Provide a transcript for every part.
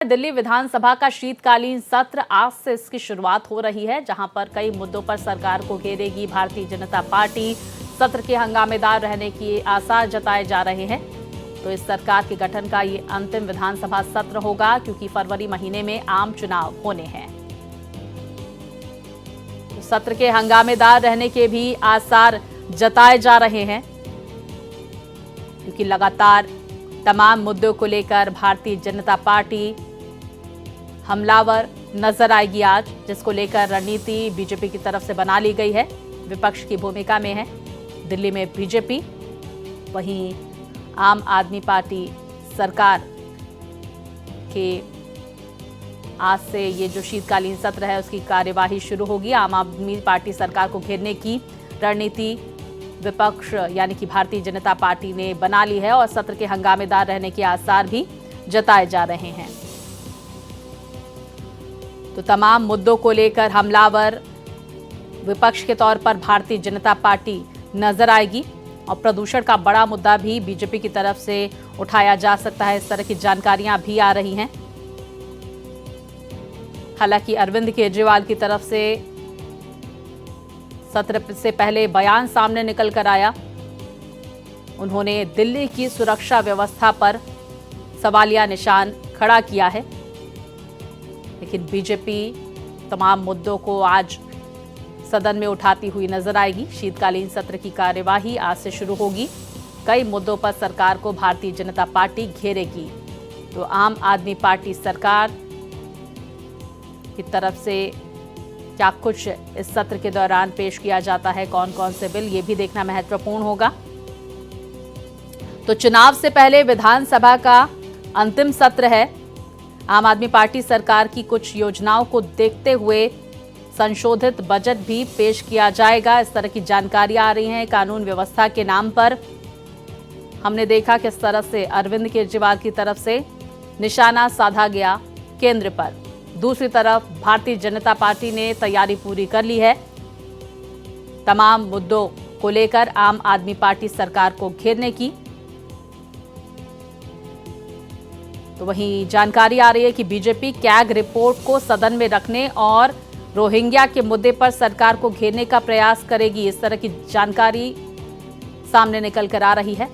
दिल्ली विधानसभा का शीतकालीन सत्र आज से इसकी शुरुआत हो रही है, जहां पर कई मुद्दों पर सरकार को घेरेगी भारतीय जनता पार्टी। सत्र के हंगामेदार रहने की आसार जताए जा रहे हैं। तो इस सरकार के गठन का ये अंतिम विधानसभा सत्र होगा, क्योंकि फरवरी महीने में आम चुनाव होने हैं। तो सत्र के हंगामेदार रहने के भी आसार जताए जा रहे हैं, क्योंकि लगातार तमाम मुद्दों को लेकर भारतीय जनता पार्टी हमलावर नजर आएगी आज, जिसको लेकर रणनीति बीजेपी की तरफ से बना ली गई है। विपक्ष की भूमिका में है दिल्ली में बीजेपी, वहीं आम आदमी पार्टी सरकार के आज से ये जो शीतकालीन सत्र है उसकी कार्यवाही शुरू होगी। आम आदमी पार्टी सरकार को घेरने की रणनीति विपक्ष यानी कि भारतीय जनता पार्टी ने बना ली है और सत्र के हंगामेदार रहने के आसार भी जताए जा रहे हैं। तो तमाम मुद्दों को लेकर हमलावर विपक्ष के तौर पर भारतीय जनता पार्टी नजर आएगी और प्रदूषण का बड़ा मुद्दा भी बीजेपी की तरफ से उठाया जा सकता है। इस तरह की जानकारियां भी आ रही हैं। हालांकि अरविंद केजरीवाल की तरफ से सत्र से पहले बयान सामने निकल कर आया। उन्होंने दिल्ली की सुरक्षा व्यवस्था पर सवालिया निशान खड़ा किया है, लेकिन बीजेपी तमाम मुद्दों को आज सदन में उठाती हुई नजर आएगी। शीतकालीन सत्र की कार्यवाही आज से शुरू होगी। कई मुद्दों पर सरकार को भारतीय जनता पार्टी घेरेगी। तो आम आदमी पार्टी सरकार की तरफ से क्या कुछ इस सत्र के दौरान पेश किया जाता है, कौन कौन से बिल, ये भी देखना महत्वपूर्ण होगा। तो चुनाव से पहले विधानसभा का अंतिम सत्र है। आम आदमी पार्टी सरकार की कुछ योजनाओं को देखते हुए संशोधित बजट भी पेश किया जाएगा। इस तरह की जानकारी आ रही है। कानून व्यवस्था के नाम पर हमने देखा किस तरह से अरविंद केजरीवाल की तरफ से निशाना साधा गया केंद्र पर। दूसरी तरफ भारतीय जनता पार्टी ने तैयारी पूरी कर ली है। तमाम मुद्दों को लेकर आम आदमी पार्टी सरकार को घेरने की। तो वहीं जानकारी आ रही है कि बीजेपी कैग रिपोर्ट को सदन में रखने और रोहिंग्या के मुद्दे पर सरकार को घेरने का प्रयास करेगी। इस तरह की जानकारी सामने निकल कर आ रही है।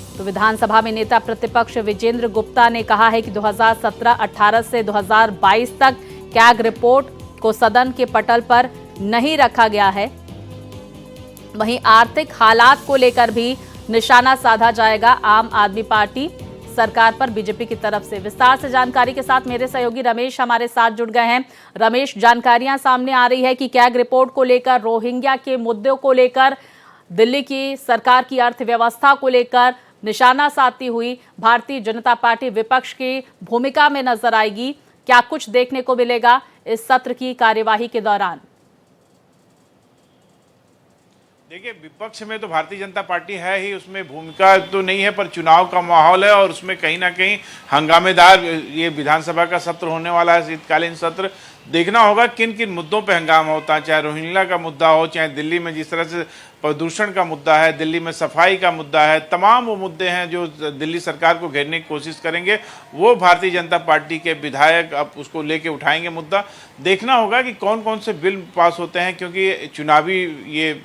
तो विधानसभा में नेता प्रतिपक्ष विजेंद्र गुप्ता ने कहा है कि 2017-18 से 2022 तक कैग रिपोर्ट को सदन के पटल पर नहीं रखा गया है। वहीं आर्थिक हालात को लेकर भी निशाना साधा जाएगा आम आदमी पार्टी सरकार पर बीजेपी की तरफ से। विस्तार से जानकारी के साथ मेरे सहयोगी रमेश हमारे साथ जुड़ गए हैं। रमेश, जानकारियां सामने आ रही है कि कैग रिपोर्ट को लेकर, रोहिंग्या के मुद्दों को लेकर, दिल्ली की सरकार की अर्थव्यवस्था को लेकर निशाना साधती हुई भारतीय जनता पार्टी विपक्ष की भूमिका में नजर आएगी। क्या कुछ देखने को मिलेगा इस सत्र की कार्यवाही के दौरान? देखिए, विपक्ष में तो भारतीय जनता पार्टी है ही, उसमें भूमिका तो नहीं है, पर चुनाव का माहौल है और उसमें कहीं ना कहीं हंगामेदार ये विधानसभा का सत्र होने वाला है, शीतकालीन सत्र। देखना होगा किन किन मुद्दों पे हंगामा होता है, चाहे रोहिंग्या का मुद्दा हो, चाहे दिल्ली में जिस तरह से प्रदूषण का मुद्दा है, दिल्ली में सफाई का मुद्दा है। तमाम वो मुद्दे हैं जो दिल्ली सरकार को घेरने की कोशिश करेंगे। वो भारतीय जनता पार्टी के विधायक अब उसको लेके उठाएंगे मुद्दा। देखना होगा कि कौन कौन से बिल पास होते हैं, क्योंकि चुनावी ये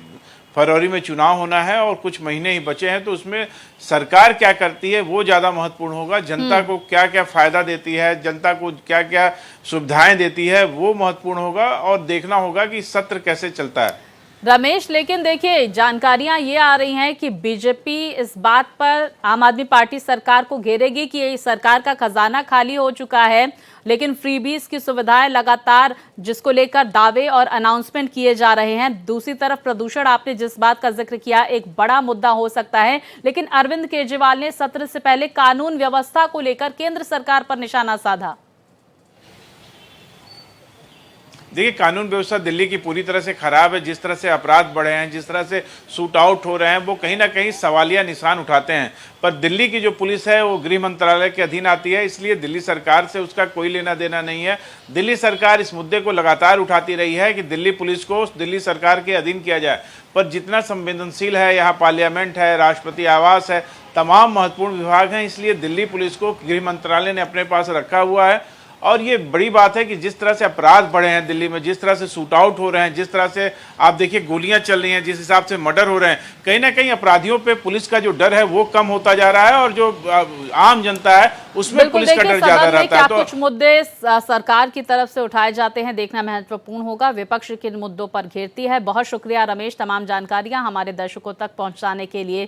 फरवरी में चुनाव होना है और कुछ महीने ही बचे हैं। तो उसमें सरकार क्या करती है वो ज़्यादा महत्वपूर्ण होगा। जनता को क्या क्या फ़ायदा देती है, जनता को क्या क्या सुविधाएं देती है, वो महत्वपूर्ण होगा। और देखना होगा कि सत्र कैसे चलता है। रमेश, लेकिन देखिए जानकारियां ये आ रही हैं कि बीजेपी इस बात पर आम आदमी पार्टी सरकार को घेरेगी कि ये सरकार का खजाना खाली हो चुका है, लेकिन फ्रीबीज की सुविधाएं लगातार जिसको लेकर दावे और अनाउंसमेंट किए जा रहे हैं। दूसरी तरफ प्रदूषण, आपने जिस बात का जिक्र किया, एक बड़ा मुद्दा हो सकता है, लेकिन अरविंद केजरीवाल ने सत्र से पहले कानून व्यवस्था को लेकर केंद्र सरकार पर निशाना साधा। देखिए, कानून व्यवस्था दिल्ली की पूरी तरह से खराब है। जिस तरह से अपराध बढ़े हैं, जिस तरह से शूट आउट हो रहे हैं, वो कहीं ना कहीं सवालिया निशान उठाते हैं। पर दिल्ली की जो पुलिस है वो गृह मंत्रालय के अधीन आती है, इसलिए दिल्ली सरकार से उसका कोई लेना देना नहीं है। दिल्ली सरकार इस मुद्दे को लगातार उठाती रही है कि दिल्ली पुलिस को दिल्ली सरकार के अधीन किया जाए। पर जितना संवेदनशील है, यहाँ पार्लियामेंट है, राष्ट्रपति आवास है, तमाम महत्वपूर्ण विभाग हैं, इसलिए दिल्ली पुलिस को गृह मंत्रालय ने अपने पास रखा हुआ है। और ये बड़ी बात है कि जिस तरह से अपराध बढ़े हैं दिल्ली में, जिस तरह से शूट आउट हो रहे हैं, जिस तरह से आप देखिए गोलियां चल रही हैं, जिस हिसाब से मर्डर हो रहे हैं, कहीं ना कहीं अपराधियों पे पुलिस का जो डर है वो कम होता जा रहा है और जो आम जनता है उसमें पुलिस का डर ज्यादा रहता है। तो कुछ मुद्दे सरकार की तरफ से उठाए जाते हैं, देखना महत्वपूर्ण होगा। विपक्ष किन मुद्दों पर घेरती है। बहुत शुक्रिया रमेश, तमाम जानकारियां हमारे दर्शकों तक पहुंचाने के लिए।